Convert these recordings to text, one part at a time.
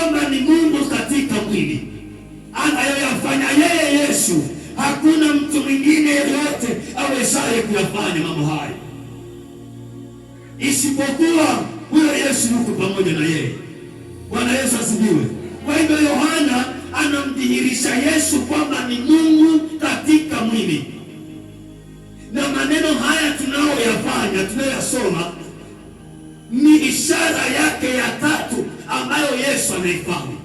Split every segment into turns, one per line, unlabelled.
kwamba ni Mungu katika mwili. Anayoyafanya yeye Yesu, hakuna mtu mwingine yeyote awezaye kuyafanya mambo hayo isipokuwa huyo Yesu yuko pamoja na yeye. Bwana Yesu asifiwe. Kwa hivyo Yohana anamdhihirisha Yesu kwamba ni Mungu katika mwili, na maneno haya tunayoyafanya, tunayoyasoma, ni ishara yake ya tatu ambayo Yesu anaifanya.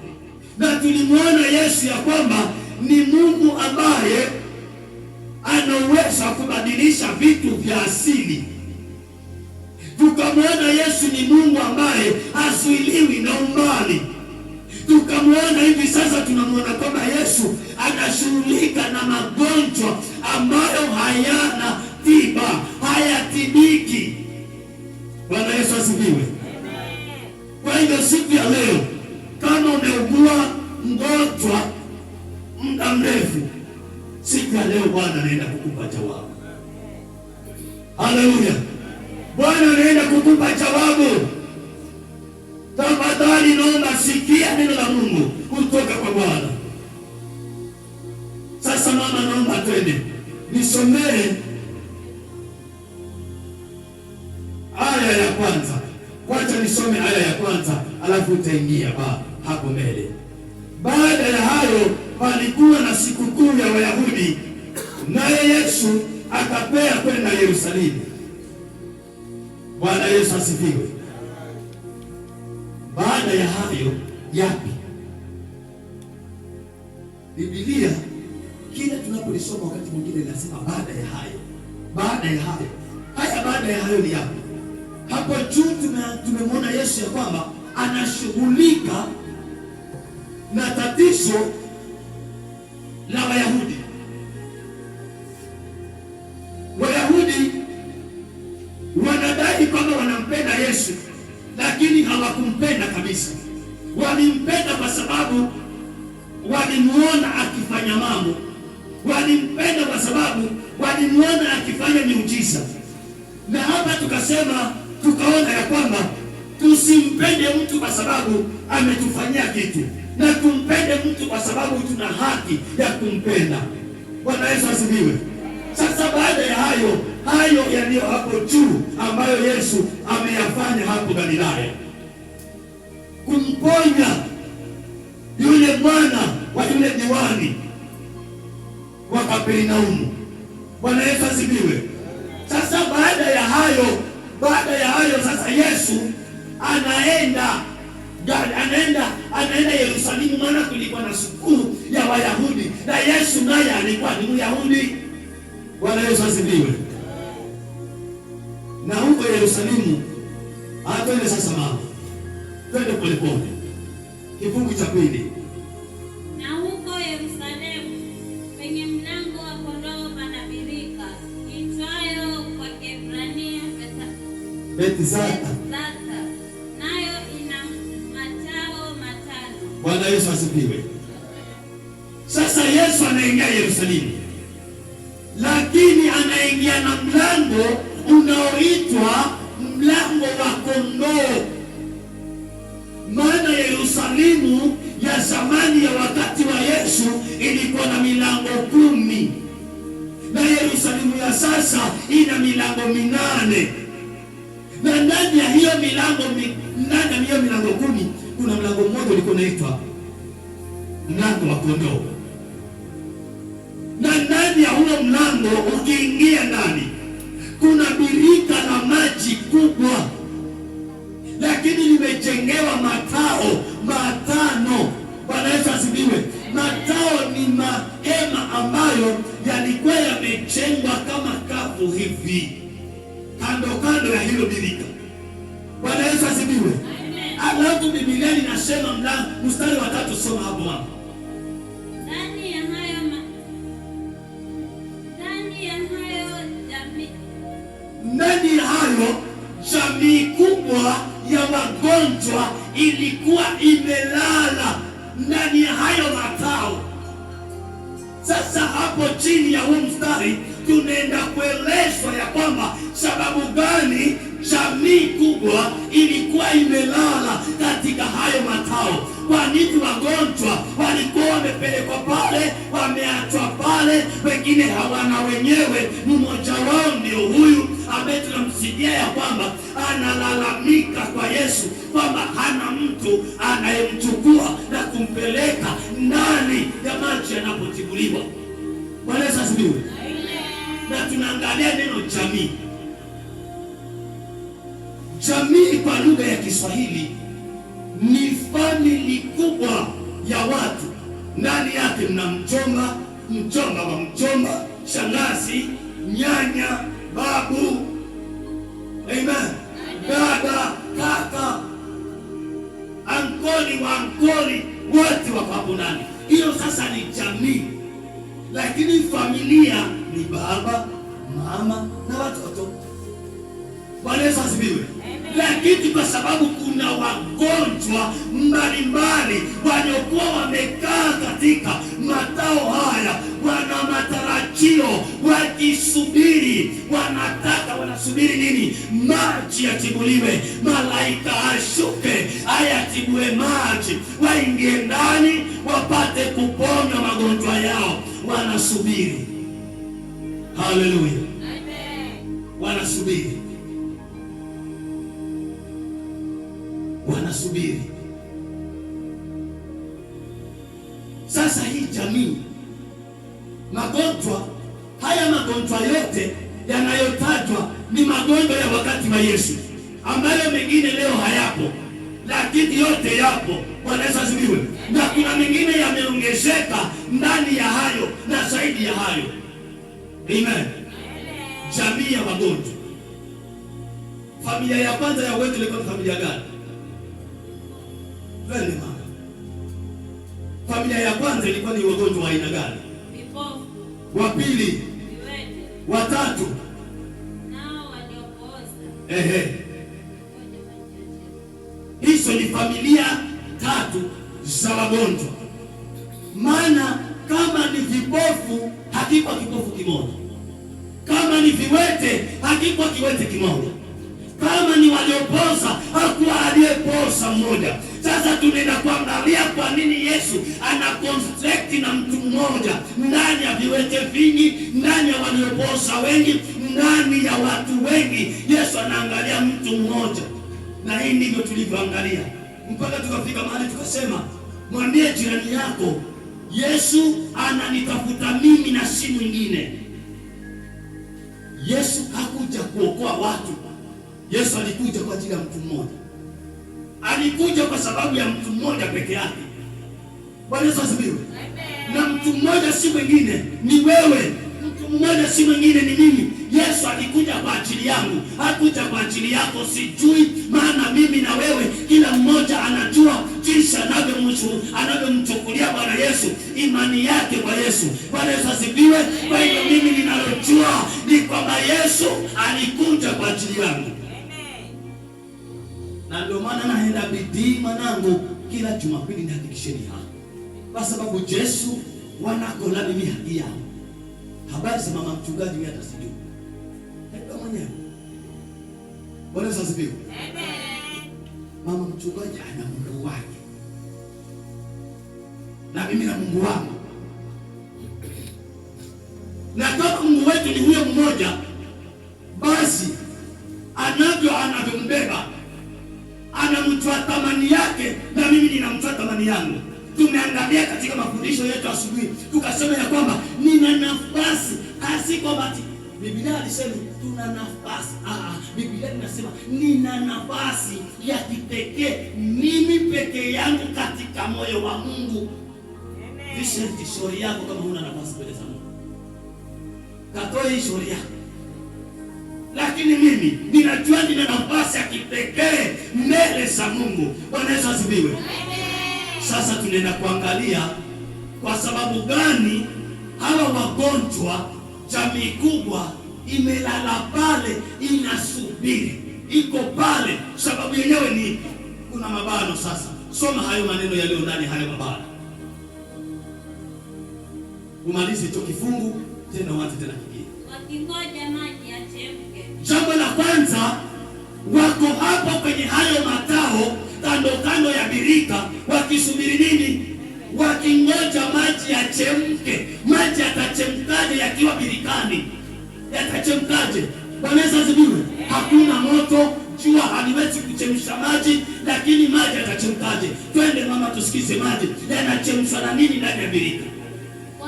Na tulimwona Yesu ya kwamba ni Mungu ambaye anaweza kubadilisha vitu vya asili. Tukamwona Yesu ni Mungu ambaye hasuiliwi na umbali. Tukamwona hivi sasa, tunamwona kwamba Yesu anashughulika na magonjwa ambayo hayana tiba, hayatibiki. Bwana Yesu asifiwe. Kwa hivyo siku ya leo, kama umeugua mgonjwa muda mrefu, siku ya leo Bwana anaenda kukupa jawabu. Haleluya. Bwana anaenda kukupa jawabu. Tafadhali naomba sikia neno la Mungu kutoka kwa Bwana. Sasa mama, naomba twende nisomee aya ya kwanza. Wacha nisome aya ya kwanza, alafu utaingia hapo mbele. Baada ya hayo palikuwa na sikukuu ya Wayahudi, naye Yesu akapea kwenda Yerusalemu. Bwana Yesu asifiwe. Baada ya hayo yapi? Biblia kila tunapolisoma wakati mwingine lazima baada ya hayo. Baada ya hayo. Baada ya hayo ni yapi? Hapo juu tumemwona Yesu ya kwamba anashughulika na tatizo la Wayahudi. Wayahudi wanadai kwamba wanampenda Yesu, lakini hawakumpenda kabisa. Walimpenda kwa sababu walimuona akifanya mambo. Walimpenda kwa sababu walimuona akifanya miujiza. Na hapa tukaona ya kwamba tusimpende mtu kwa sababu ametufanyia kitu, na tumpende mtu kwa sababu tuna haki ya kumpenda. Bwana Yesu asifiwe. Sasa baada ya hayo yaliyo hapo juu ambayo Yesu ameyafanya hapo Galilaya, kumponya yule mwana wa yule diwani wa Kapernaumu. Bwana Yesu asifiwe. Sasa baada ya hayo sasa Yesu anaenda Yerusalemu, maana kulikuwa na sikukuu ya Wayahudi, na Yesu naye alikuwa ni Myahudi. Bwana Yesu asifiwe. Na huko Yerusalemu, twende sasa mama, twende polepole. Kifungu cha pili.
Na huko Yerusalemu penye mlango wa kondoo pana birika itwayo kwa Kiebrania
Bethzatha,
nayo ina matao matano.
Bwana Yesu asifiwe. Sasa Yesu anaingia Yerusalemu, lakini anaingia na mlango unaoitwa mlango wa kondoo. Maana Yerusalemu ya zamani ya wakati wa Yesu ilikuwa na milango 10, na Yerusalemu ya sasa ina milango 8. Na ndani ya hiyo milango 10 kuna mlango mmoja ulikuwa unaitwa mlango wa kondoo. Na ndani ya huo mlango ukiingia ndani kuna birika la maji kubwa, lakini limejengewa matao matano. Bwana Yesu asifiwe. Matao ni mahema ambayo yalikuwa yamejengwa kama kapu hivi kando ya hilo birika. Bwana Yesu asifiwe. Alafu Biblia inasema mstari wa 3, soma hapo mama. Ndani ya hayo jamii kubwa ya wagonjwa ilikuwa imelala ndani ya hayo matao. Sasa hapo chini ya huu mstari tunaenda kuelezwa ya kwamba sababu gani jamii kubwa ilikuwa imelala katika hayo matao. Kwa nini wagonjwa walikuwa wamepelekwa pale, wameachwa pale, wengine hawana wenyewe? Mmoja wao ndio huyu ambaye tunamsikia ya kwamba analalamika kwa Yesu kwamba hana mtu anayemchukua na kumpeleka ndani ya maji yanapotibuliwa. Bwana Yesu asifiwe. Na tunaangalia neno jamii. Jamii kwa lugha ya Kiswahili ni famili kubwa ya watu. Ndani yake mna mjomba, mjomba wa mjomba, shangazi, nyanya, babu, amen, dada, kaka, ankoli wa ankoli, wote wako hapo ndani. Hiyo sasa ni jamii. Lakini familia ni baba, mama na watoto. Bwana Yesu asifiwe. Lakini kwa sababu kuna wagonjwa mbalimbali waliokuwa wamekaa katika matao haya, wana matarajio, wakisubiri, wanasubiri nini? Maji yatibuliwe, malaika ashuke ayatibue maji, waingie ndani wapate kuponywa magonjwa yao. Wanasubiri. Haleluya. Wanasubiri. Wanasubiri. Sasa hii jamii, magonjwa haya, magonjwa yote yanayotajwa ni magonjwa ya wakati wa Yesu, ambayo mengine leo hayapo, lakini yote yapo. Bwana Yesu asifiwe. Na kuna mengine yameongezeka ndani ya hayo na zaidi ya hayo. Amen. Jamii ya magonjwa. Familia ya kwanza ya wetu ilikuwa familia gani? Twende mama. Familia ya kwanza ilikuwa ni wagonjwa wa aina gani?
Vipofu.
Wa pili?
Viwete.
Wa tatu?
Nao waliopooza.
Hizo ni familia tatu za wagonjwa. Maana kama ni vipofu, hakikuwa kipofu kimoja. Kama ni viwete, hakikuwa kiwete kimoja. Kama ni waliopoza, hakuwa aliyepoza mmoja. Sasa tunaenda kuangalia kwa nini Yesu ana construct na mtu mmoja, ndani ya viwete vingi, ndani ya waliopoza wengi, ndani ya watu wengi. Yesu anaangalia mtu mmoja. Na hii ndivyo tulivyoangalia mpaka tukafika mahali tukasema, mwambie jirani yako, Yesu ananitafuta mimi na si mwingine. Yesu hakuja kuokoa watu. Yesu alikuja kwa ajili ya mtu mmoja. Alikuja kwa sababu ya mtu mmoja peke yake. Bwana Yesu asifiwe. Na mtu mmoja si mwingine, ni wewe. Mtu mmoja si mwingine, ni mimi. Yesu alikuja kwa ajili yangu, hakuja kwa ajili yako. Sijui, maana mimi na wewe kila mmoja anajua jinsi anavyomchukulia Bwana Yesu, imani yake kwa Yesu. Bwana Yesu asifiwe. Kwa hiyo mimi ninalojua ni kwamba Yesu alikuja kwa ajili yangu. Na ndio maana naenda bidii mwanangu, kila Jumapili nihakikisheni hapa, kwa sababu Yesu wanako na mimi haki yao. Habari za mama mchungaji mimi hata sijui. Ndio mwenyewe. Bwana Yesu asifiwe. Mama mchungaji ana Mungu wake, na mimi na Mungu wangu. Na kama Mungu wetu ni huyo mmoja, basi anavyombeba, anamtoa thamani yake, na mimi ninamtoa thamani yangu. Tumeangalia katika mafundisho yetu asubuhi, tukasema ya kwamba nina nafasi, si kwamba Biblia alisema tuna nafasi. Biblia inasema nina nafasi ya kipekee mimi peke yangu katika moyo wa Mungu. Visenti shauri yako kama huna nafasi mbele za Mungu. Katoe shauri yako. Lakini mimi ninajua nina nafasi ya kipekee mbele za Mungu. Bwana Yesu asifiwe. Sasa tunaenda kuangalia kwa sababu gani hawa wagonjwa, jamii kubwa imelala pale, inasubiri, iko pale. Sababu yenyewe ni kuna mabano. Sasa soma hayo maneno yaliyo ndani hayo mabano, umalize hicho kifungu tena, uanze tena kingine.
Wakingoja maji yachemke.
Jambo la kwanza, wako hapo kwenye hayo matao, kando kando ya birika wakisubiri nini? Wakingoja maji yachemke. Maji yatachemkaje yakiwa birikani? Yatachemkaje? Bwana Yesu asifiwe. Hakuna moto, jua haliwezi kuchemsha maji, lakini maji yatachemkaje? Twende mama, tusikize maji yanachemshwa na nini ndani ya birika.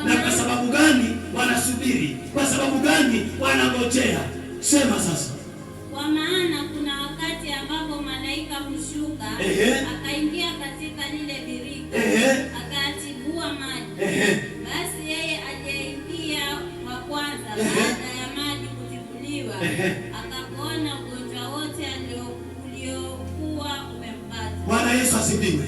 Na kwa sababu gani wanasubiri? Kwa sababu gani wanangojea? Sema sasa.
Kwa maana kuna wakati ambapo malaika hushuka akaingia katika lile birika akatibua maji. Basi yeye aliyeingia wa kwanza baada ya maji kutibuliwa akapona ugonjwa wote uliokuwa umempata.
Bwana Yesu asifiwe.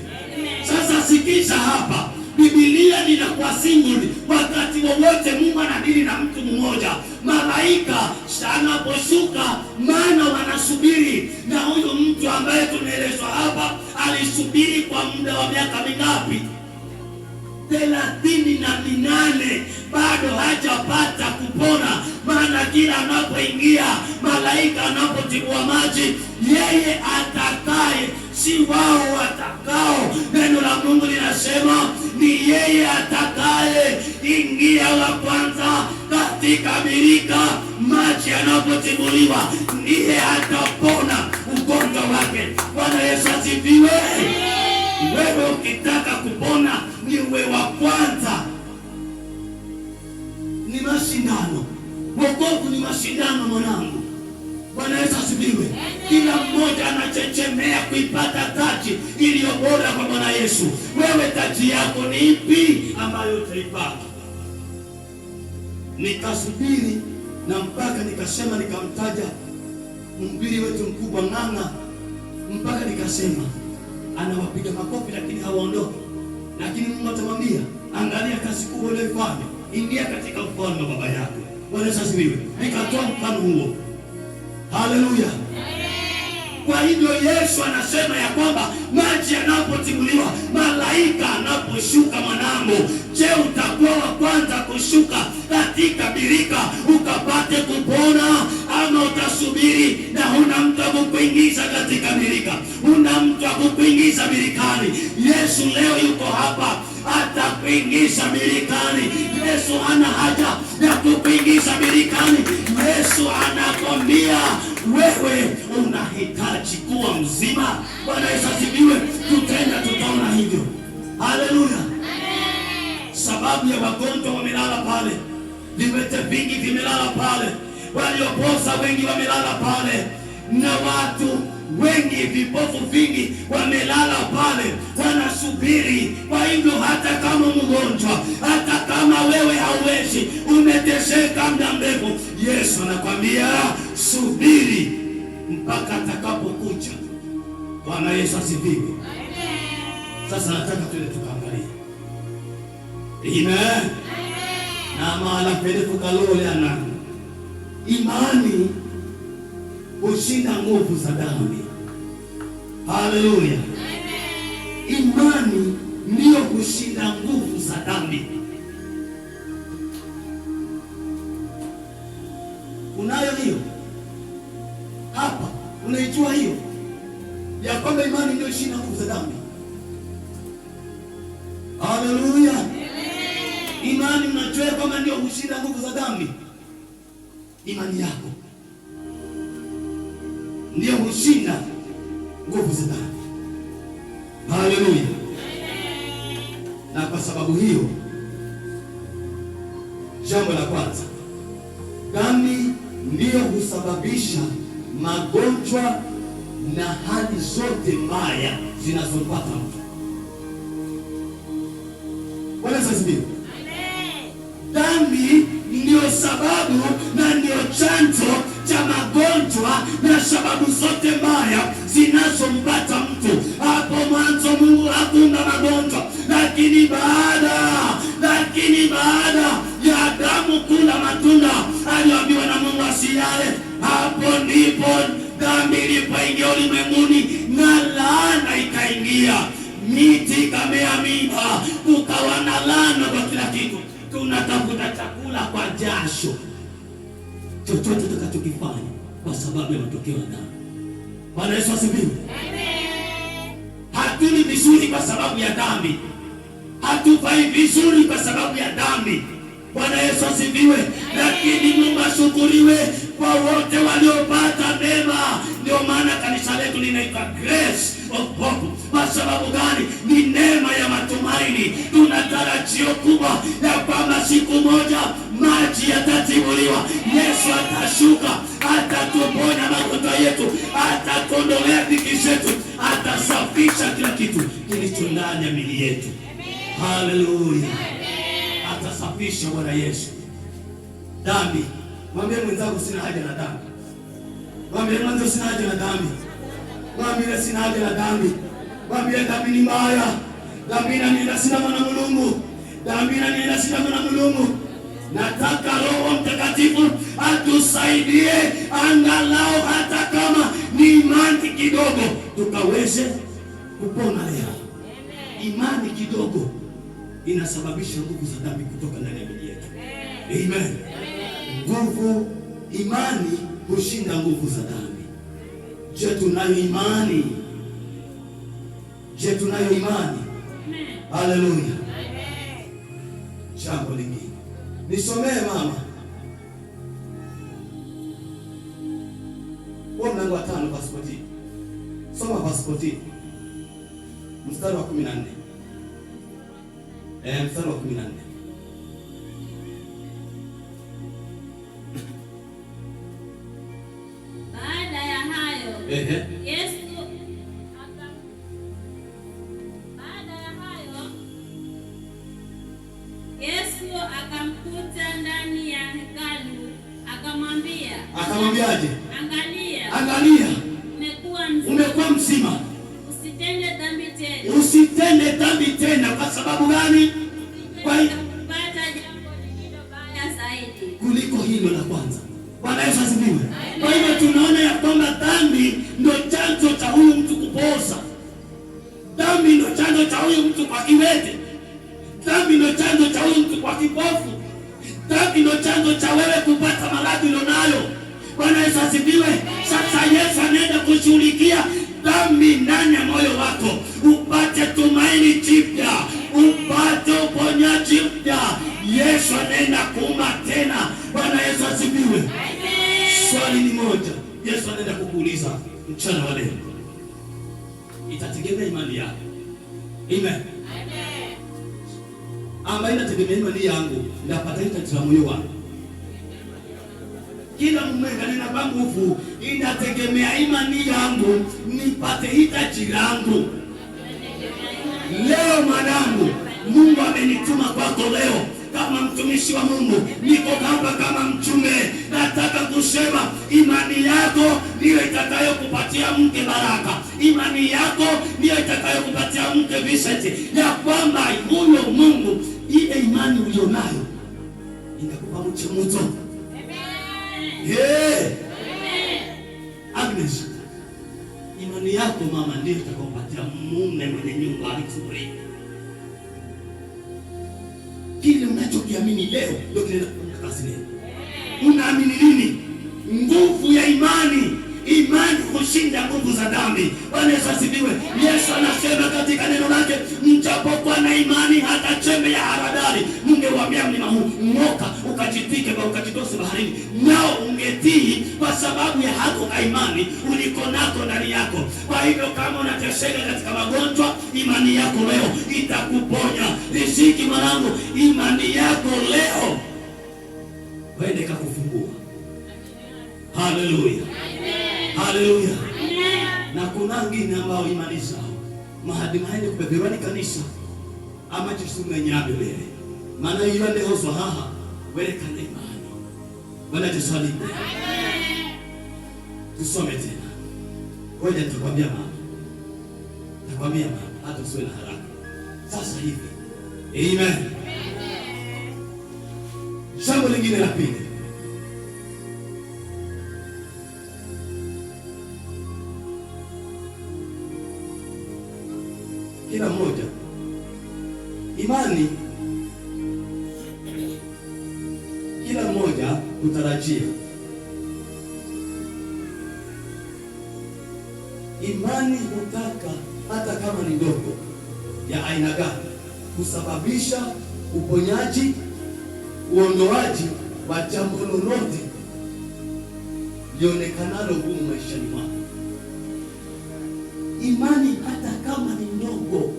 Sasa sikisha hapa, Biblia linakuasimulia wakati wowote Mungu anadili na mtu mmoja, malaika anaposhuka, maana wanasubiri. Na huyu mtu ambaye tunaelezwa hapa alisubiri kwa muda wa miaka mingapi? 38, bado hajapata kupona. Maana kila anapoingia malaika, anapotibua maji, yeye atakaye, si wao watakao. Neno la Mungu linasema ni yeye atakaye ingia wa kwanza katika birika, maji yanapotibuliwa, ndiye atapona ugonjwa wake. Bwana Yesu asifiwe. Wewe ukitaka kupona ni uwe wa kwanza. Ni mashindano. Wokovu ni mashindano mwanangu. Bwana Yesu asifiwe. Kila mmoja anachechemea kuipata taji iliyo bora kwa Bwana Yesu. Wewe taji yako ni ipi ambayo utaipata? Nikasubiri na mpaka nikasema, nikamtaja mhubiri wetu mkubwa Ng'ang'a, mpaka nikasema anawapiga makofi lakini hawaondoki. Lakini Mungu atamwambia, angalia kazi kubwa uliyofanya, ingia katika ufalme wa baba yako. Bwana Yesu asifiwe. Nikatoa mfano huo. Haleluya. Kwa hivyo Yesu anasema ya kwamba maji yanapotibuliwa, malaika anaposhuka, mwanangu, je, utakuwa wa kwanza kushuka katika birika ukapate kupona, ama utasubiri na huna mtu wa kukuingiza katika birika? Huna mtu wa kukuingiza birikani. Yesu leo yuko hapa, atakuingiza birikani. Yesu hana haja ya kukuingiza birikani. Yesu anakwambia wewe unahitaji kuwa mzima. Bwana Yesu asifiwe. Tutaona hivyo. Haleluya. Sababu ya wagonjwa wamelala pale, viwete vingi vimelala pale, waliopoza wengi wamelala pale, na watu wengi, vipofu vingi wamelala pale, wanasubiri. Kwa hivyo hata kama mgonjwa, hata kama wewe hauwezi, umeteseka muda mrefu, Yesu anakwambia subiri mpaka atakapokuja. Bwana Yesu asifiwe. Sasa nataka tuende tukaangalia. Amen. Na maana pelefu kalole ana imani ushinda nguvu za dhambi. Haleluya. Imani ndiyo kushinda nguvu za dhambi. Unayo hiyo? Hapa unaijua hiyo ya kwamba imani ndio kushinda nguvu za dhambi? Haleluya. Imani unajua kwamba ndio kushinda nguvu za dhambi? Imani yako ndio kushinda nguvu za dhambi. Haleluya. Na kwa sababu hiyo, jambo la kwanza, dhambi ndio husababisha magonjwa na hali zote mbaya zinazopata mtu. Bwana asifiwe. Dhambi ndio sababu na ndio chanzo cha magonjwa na sababu zote mbaya zinazompata mtu. Hapo mwanzo Mungu hakuumba magonjwa, lakini baada ya Adamu kula matunda aliyoambiwa na Mungu asiyale, hapo ndipo dhambi ilipoingia ulimwenguni na laana ikaingia. Miti ikamea miba, kukawa na laana kwa kila kitu. Tunatafuta chakula kwa jasho, chochote tutakachokifanya kwa sababu ya matokeo ya dhambi. Bwana Yesu asifiwe. Hatuli vizuri kwa sababu ya dhambi, hatuvai vizuri kwa sababu ya dhambi. Bwana Yesu asifiwe. Lakini Mungu ashukuriwe kwa wote waliopata neema. Ndio maana kanisa letu linaitwa Grace of Hope. Kwa sababu gani? Ni neema ya matumaini. Tuna tarajio kubwa ya kwamba siku moja maji yatatibuliwa, Yesu atashuka, atatuponya magonjwa yetu, atatondolea dhiki zetu, atasafisha kila kitu kilicho ndani ya miili yetu. Haleluya. Atasafisha Bwana Yesu dhambi. Mwambie mwenzako sina haja na dhambi. Mwambie mwenzako sina haja na dhambi. Mwambie sina haja na dhambi. Mwambie dhambi ni mbaya. Dhambi inanienda sinama na Mungu. Dhambi inanienda sinama na Mungu. Nataka Roho Mtakatifu atusaidie angalau hata kama ni imani kidogo tukaweze kupona leo. Imani kidogo inasababisha nguvu za dhambi kutoka ndani ya miili yetu. Amen. Nguvu, imani hushinda nguvu za dhambi. Je, tunayo imani? Je, tunayo imani? Haleluya. Jambo lingine. Nisomee mama. Kwa mlango wa 5 pasipoti. Soma pasipoti. Mstari wa 14. Mstari wa 14.
Baada ya hayo, Yesu akamkuta ndani ya hekalu, akamwambia.
Akamwambiaje?
Angalia.
Umekuwa mzima.
Usitende dhambi tena.
Usitende dhambi tena. Kwa sababu gani?
Kupata jambo lingine baya zaidi
kuliko hilo la kwanza. Bwana Yesu asifiwe. Kwa hivyo tunaona ya kwamba dhambi ndio chanzo cha huyu mtu kupoza. Dhambi ndio chanzo cha huyu mtu kwa kiwete. Dhambi ndio chanzo cha huyu mtu kwa kipofu. Dhambi ndio chanzo cha wewe kupata maradhi ulionayo. Bwana Yesu asifiwe. Sasa Yesu anaenda kushughulikia dhambi ndani ya moyo wako, upate tumaini jipya, upate uponyaji mpya. Yesu anaenda kuumba tena. Bwana Yesu asifiwe. Swali ni moja, Yesu anaenda kukuuliza mchana wa leo. Itategemea imani yako. Amen. Ama inategemea imani yangu, ndapata itatika moyo wangu. Kila mmenga nena kwa nguvu, inategemea imani yangu nipate hitaji langu. Leo mwanangu, Mungu amenituma kwako leo kama mtumishi wa Mungu. Niko hapa kama mtume. Nataka kusema imani yako ndiyo itakayokupatia mke baraka. Imani yako ndiyo itakayokupatia mke Vincent. Ya kwamba huyo Mungu, ile imani ulionayo itakupa mche mto. Agnes, imani yako mama ndiyo itakayokupatia mume mwenye nyumba nzuri. Kile unachokiamini leo ndio kinaenda kufanya kazi leo. Unaamini nini? Nguvu ya imani. Imani kushinda nguvu za dhambi. Bwana Yesu asifiwe. Yesu anasema katika neno lake, mtapokuwa na imani hata chembe ya haradali, mungewaambia mlima huu ng'oka ukajitike na ukajitose baharini, nao ungetii, kwa sababu ya hako ka imani uliko nako ndani yako. Kwa hivyo kama unateseka katika magonjwa, imani yako leo itakuponya. Riziki mwanangu, imani yako leo wende kakufungua. Haleluya. Haleluya. Na kuna wengine ambao imani zao mahadi maende kubeberwa ni kanisa ama jisume nyabe wewe. Maana hiyo ndio hoso haha wewe kana imani. Bwana tusali. Tusome tena. Ngoja nitakwambia mama. Nitakwambia mama hata usiwe na haraka. Sasa hivi. Amen. Jambo lingine la pili. Kila mmoja imani, kila mmoja kutarajia. Imani hutaka hata kama ni ndogo, ya aina gani, kusababisha uponyaji, uondoaji wa jambo lolote lionekanalo gumu maishani mwako. Imani hata kama ni ndogo,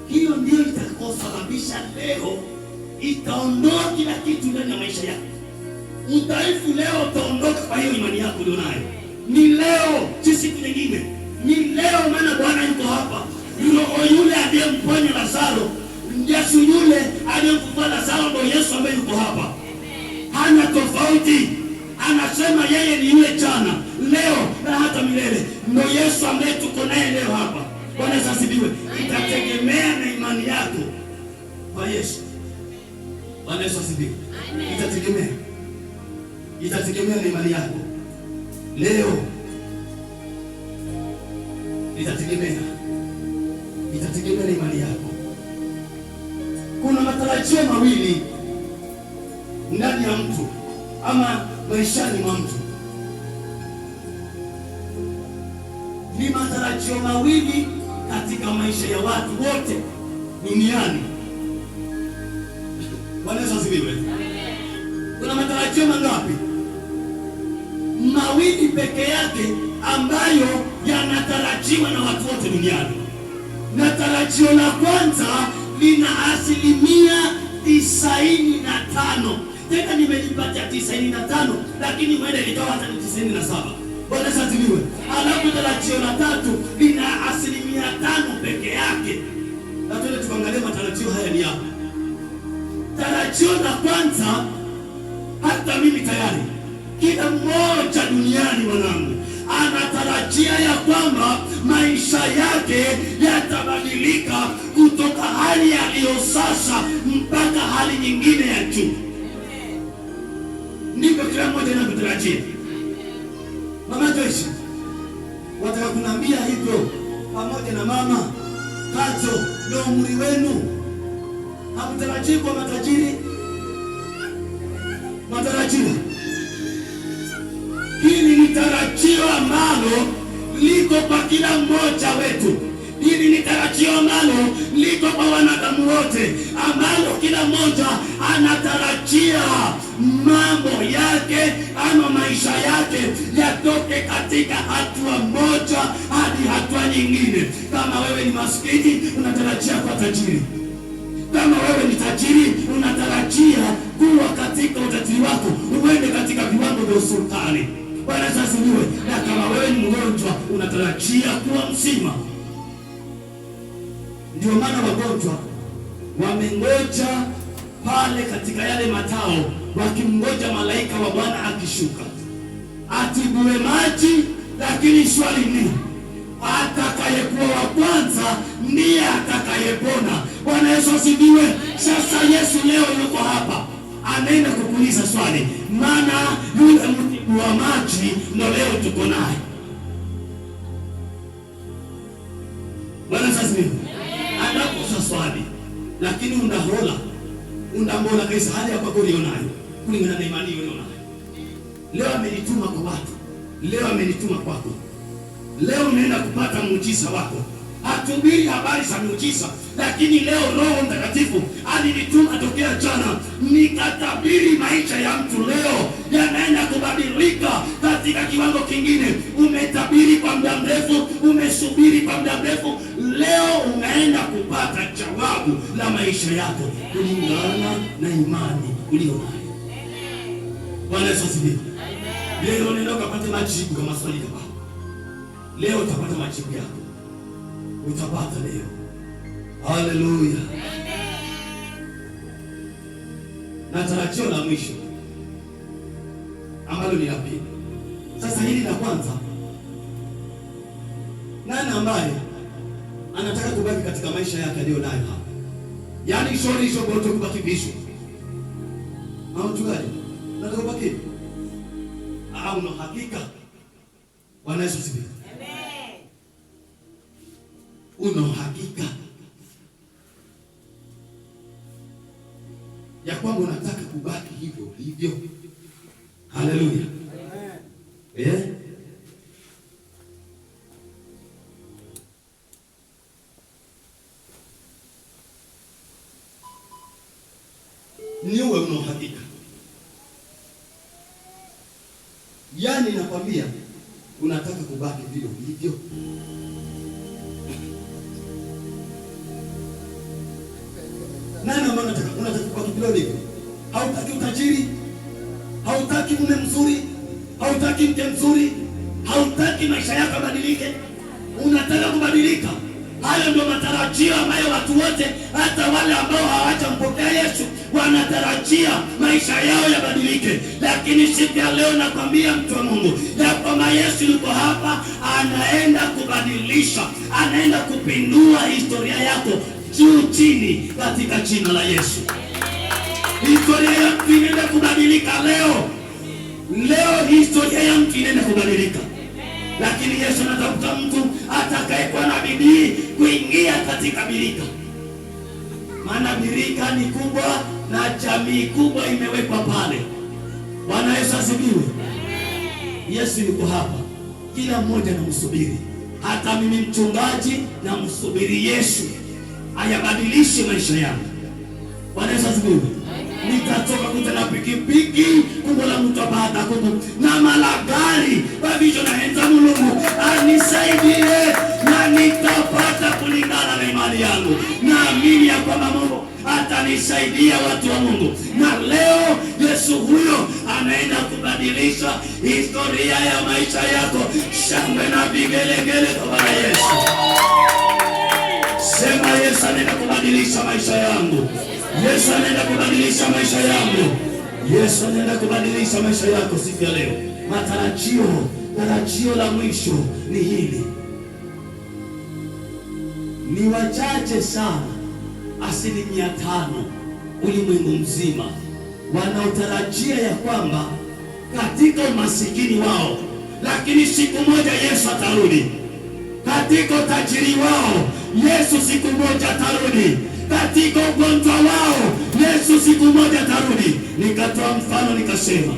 hiyo ndio itakayosababisha leo itaondoa kila kitu ndani ya maisha yako. Udhaifu leo utaondoka kwa hiyo imani yako ulionayo. Ni leo, si siku nyingine. Ni leo, maana Bwana yuko hapa. Yule aliyemponya Lazaro, Yesu yule aliyemfufua Lazaro ndio Yesu ambaye yuko hapa. Hana tofauti. Anasema yeye ni yule jana, leo na hata milele. Ndio Yesu ambaye tuko naye leo hapa. Bwana asifiwe. Itategemea na imani yako kwa Yesu. Bwana asifiwe. Itategemea na imani yako leo. Itategemea na imani yako. Kuna matarajio mawili ndani ya mtu ama maishani mwa mtu. Ni matarajio mawili katika maisha ya watu wote duniani. Bwana asifiwe. Kuna matarajio mangapi? Mawili peke yake ambayo yanatarajiwa na watu wote duniani. Na tarajio la kwanza lina 95%. Tena nimelipatia 95, lakini mwende likawa hata 97. Bwana asifiwe. Alafu tarajio la tatu lina 5% peke yake. Na tuende tuangalie matarajio haya ni yapi. Tarajio la kwanza, hata mimi tayari, kila mmoja duniani mwanangu anatarajia ya kwamba maisha yake yatabadilika kutoka hali yaliyo sasa mpaka hali nyingine ya juu. Ndivyo kila mmoja anavyotarajia. Mama Joyce, wataka kunambia hivyo pamoja na mama Kato, ndio umri wenu. Hamtarajii kwa matajiri? Matarajio. Hili ni tarajio ambalo liko kwa kila mmoja wetu. Hili ni tarajio ambalo liko kwa wanadamu wote, ambalo kila mmoja anatarajia mambo yake ama maisha yake yatoke katika hatua moja hadi hatua nyingine. Kama wewe ni maskini, unatarajia kuwa tajiri. Kama wewe ni tajiri, unatarajia kuwa katika utajiri wako uende katika viwango vya usultani. Bwana asifiwe. Na kama wewe ni mgonjwa, unatarajia kuwa mzima. Ndio maana wagonjwa wamengoja pale katika yale matao, wakimngoja malaika wa Bwana akishuka atibue maji. Lakini swali ni, atakayekuwa wa kwanza ndiye atakayepona. Bwana Yesu asifiwe. Sasa Yesu leo yuko hapa, anaenda kukuuliza swali, maana yule mtibu wa maji ndio leo tuko naye. Bwana asifiwe. Anakuuliza swali, lakini undahola kaisa hali ya kwako ulionayo kulingana na imani ulionayo. Leo amenituma kwa watu, leo amenituma kwako. Leo unaenda kupata muujiza wako. Hatubiri habari za muujiza, lakini leo Roho Mtakatifu alinituma tokea jana nikatabiri maisha ya mtu leo yanaenda kubadilika katika kiwango kingine. Umetabiri kwa muda mrefu, umesubiri kwa muda mrefu, leo unaenda kupata jawabu la maisha yako kulingana na imani ulionayo. Bwana Yesu asifiwe. Leo unaenda kupata majibu kwa maswali yako. Leo utapata majibu yako. Utapata leo. Haleluya. Na tarajio la mwisho ambalo ni la pili. Sasa hili la kwanza, nani ambaye anataka kubaki katika maisha yake aliyonayo hapa? Yaani shori hizo boto kubaki visho. Au tugaje? Nataka kubaki. Au na hakika. Bwana Yesu asifiwe. Una hakika ya kwamba unataka kubaki hivyo? Haleluya. ni uwe una uhakika. Yaani nakwambia unataka kubaki vile ulivyo. Nani ambaye unataka kubaki vile ulivyo? Hautaki utajiri, hautaki mume mzuri, hautaki mke mzuri, hautaki maisha yako badilike, unataka kubadilika. Hayo ndio matarajio ambayo watu wote, hata wale ambao hawajampokea Yesu, wanatarajia maisha yao yabadilike. Lakini siku ya leo nakwambia mtu wa Mungu ya kwamba Yesu yuko hapa, anaenda kubadilisha, anaenda kupindua historia yako juu chini, katika jina la Yesu. Historia ya mtu inaenda kubadilika leo. Leo historia ya mtu inaenda kubadilika. Lakini Yesu anatafuta mtu atakayekuwa na bidii kuingia katika birika. Maana birika ni kubwa na jamii kubwa imewekwa pale. Bwana Yesu asifiwe. Yesu yuko hapa, kila mmoja namsubiri. Hata mimi mchungaji namsubiri Yesu ayabadilishe maisha yangu. Bwana Yesu asifiwe. Nitatoka kuta na pikipiki kumbo la mtu baada kumbo na malagari babijo na enza Mungu anisaidie na nitapata kulingana na imani yangu. Naamini ya kwamba Mungu atanisaidia, watu wa Mungu. Na leo Yesu huyo anaenda kubadilisha historia ya maisha yako. Shangwe na vigelegele kwa Yesu. Sema Yesu anaenda kubadilisha maisha yangu. Yesu anaenda kubadilisha maisha yangu. Yesu anaenda kubadilisha maisha yako siku ya leo. Tarajio la mwisho ni hili. Ni wachache sana, 5% ulimwengu mzima, wanaotarajia ya kwamba katika umasikini wao, lakini siku moja Yesu atarudi. Katika utajiri wao, Yesu siku moja atarudi. Katika ugonjwa wao, Yesu siku moja atarudi. Nikatoa mfano nikasema,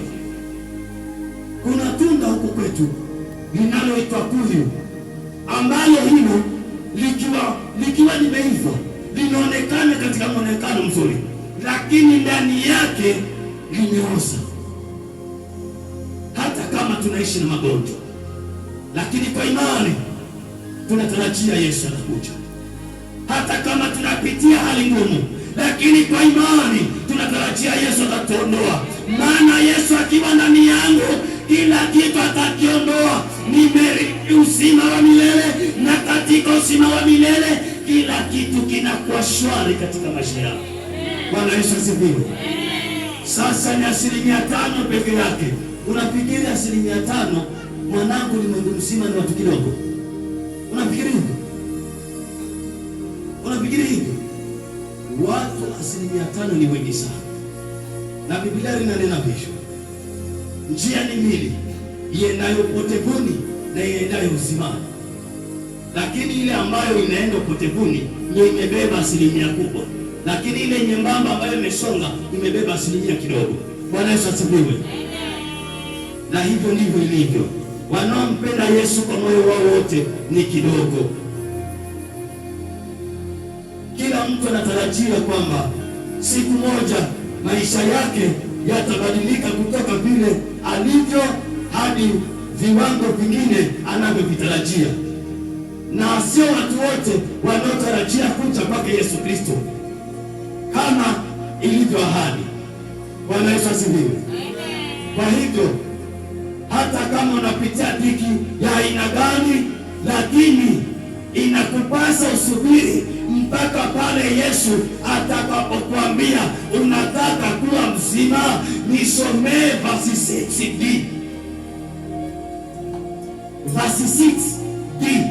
kuna tunda huku kwetu linaloitwa kuyu, ambalo hilo likiwa limeiva linaonekana katika muonekano mzuri, lakini ndani yake limeoza. Hata kama tunaishi na magonjwa, lakini kwa imani tunatarajia Yesu atakuja. Hata kama tunapitia hali ngumu, lakini kwa imani tunatarajia Yesu atatuondoa. Maana Yesu akiwa ndani yangu, kila kitu atakiondoa. Nimerithi uzima wa milele, na katika uzima wa milele kila kitu kinakuwa shwari katika maisha yangu. Bwana Yesu asifiwe. Sasa ni 5% peke yake. Unafikiri 5% mwanangu ulimwengu mzima ni watu kidogo? Unafikiri hivyo? Unafikiri hivyo? Watu 5% ni wengi sana. Na Biblia inanena hivyo. Njia ni mbili, iendayo potevuni na iendayo uzimani. Lakini ile ambayo inaenda potevuni ndio imebeba 5% kubwa. Lakini ile nyembamba ambayo imesonga imebeba 5% kidogo. Bwana Yesu asifiwe. Na hivyo ndivyo ilivyo. Wanaompenda Yesu kwa moyo wao wote ni kidogo. Kila mtu anatarajia kwamba siku moja maisha yake yatabadilika kutoka vile alivyo hadi viwango vingine anavyovitarajia. Na sio watu wote wanaotarajia kuja kwake Yesu Kristo kama ilivyo ahadi. Bwana Yesu asifiwe. Kwa hivyo hata kama unapitia dhiki ya aina gani, lakini inakupasa usubiri mpaka pale Yesu atakapokuambia unataka kuwa mzima. Nisomee verse 6b. Verse 6b.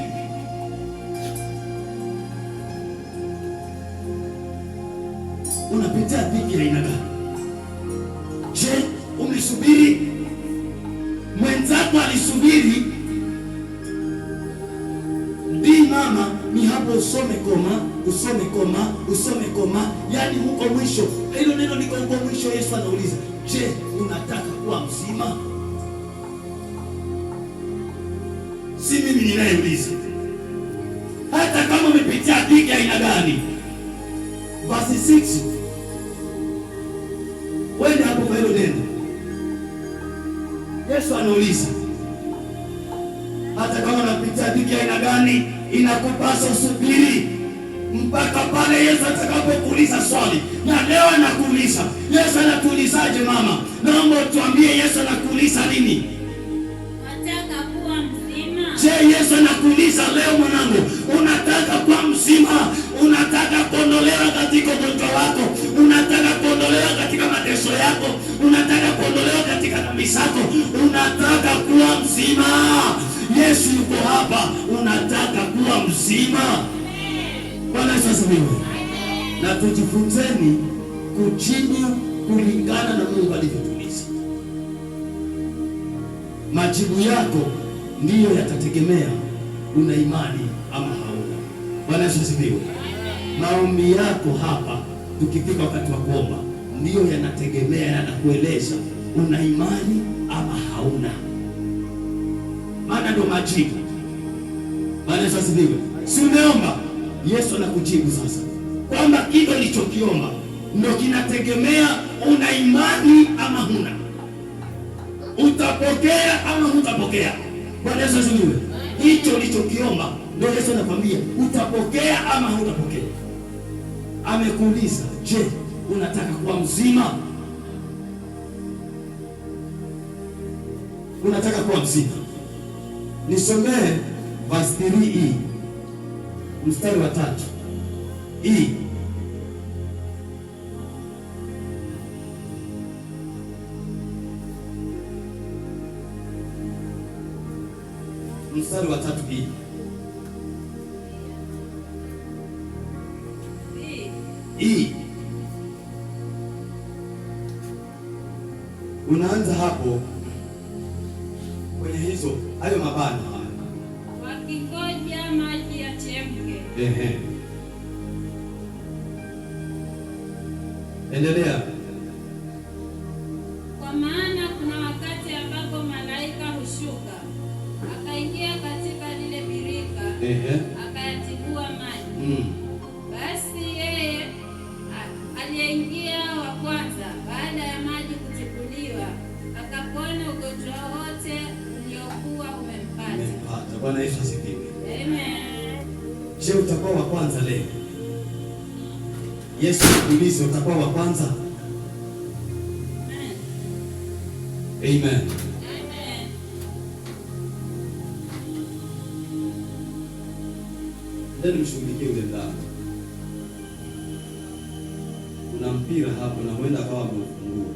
Unapitia dhiki ya aina gani? Je, umesubiri? Mwenzako alisubiri? Mama ni hapo usome koma. Yaani huko mwisho, hilo neno liko huko mwisho. Yesu anauliza, je, unataka kuwa mzima? Si mimi ninayeuliza. Hata kama umepitia dhiki aina gani. Verse 6. Yesu anauliza, hata kama unapitia dhiki aina gani, inakupasa usubiri mpaka pale Yesu atakapokuuliza swali. Na leo anakuuliza, Yesu anatuulizaje mama? Naomba tuambie, Yesu anakuuliza nini?
Unataka kuwa mzima?
Je, Yesu anakuuliza leo, mwanangu, unataka kuwa mzima? Unataka kuondolewa katika ugonjwa wako? Unataka kuondolewa katika mateso yako? Unataka kuondolewa katika dhambi zako? Unataka kuwa mzima? Yesu yuko hapa. Unataka kuwa mzima? Bwana Yesu asifiwe. Na tujifunzeni kujibu kulingana na Mungu alivyotuuliza. Majibu yako ndiyo yatategemea una imani ama hauna. Bwana Yesu asifiwe. Maombi yako hapa tukifika wakati wa kuomba ndiyo yanategemea, yanakueleza una imani ama hauna. Maana ndio majibu. Bwana Yesu asifiwe. Si umeomba, Yesu anakujibu sasa kwamba kile ulichokiomba ndio kinategemea una imani ama huna. Utapokea ama hutapokea. Bwana Yesu asifiwe. Hicho ulichokiomba ndio Yesu anakwambia utapokea ama hutapokea. Amekuuliza, je, unataka kuwa mzima? Unataka kuwa mzima? Nisomee verse 3 mstari wa 3. Mstari wa 3 unaanza hapo kwenye hizo hayo mabano haya,
wakingoja maji yachemke.
Endelea.
Kwa maana kuna wakati ambapo malaika hushuka akaingia katika lile birika, akayatibua maji. Basi yeye aliyeingia wa kwanza baada ya maji kutibuliwa akapona ugonjwa wote uliokuwa umempata.
Bwana Yesu asifiwe.
Amen.
Je, utakuwa wa kwanza leo? Yesu anakuuliza, utakuwa wa kwanza? Amen. Amen. Ndio mshughulikie ule ndani. Kuna mpira hapo na huenda akawa amefungua.